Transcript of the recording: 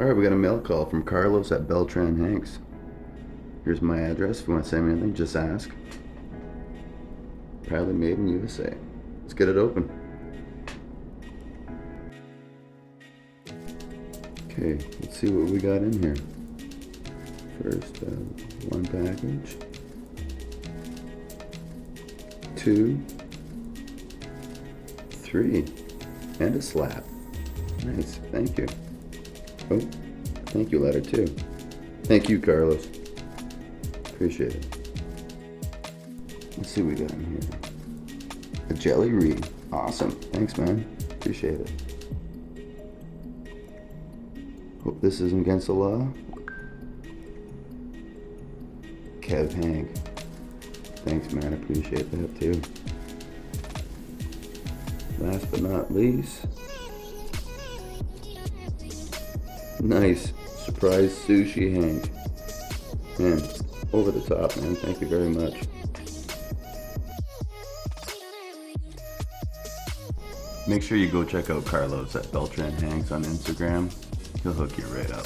Alright, we got a mail call from Carlos at Beltran Hanks. Here's my address. If you want to send me anything, just ask. Proudly made in USA. Let's get it open. Okay, let's see what we got in here. First, one package. 2, 3, and a slab. Nice, thank you. Oh, thank you letter too. Thank you, Carlos. Appreciate it. Let's see what we got in here. A jelly reed. Awesome. Thanks, man. Appreciate it. Hope this isn't against the law. Kev Hank. Thanks, man. Appreciate that too. Last but not least, nice surprise sushi, Hank. Man, over the top, man. Thank you very much. Make sure you go check out Carlos at Beltran Hanks on Instagram. He'll hook you right up.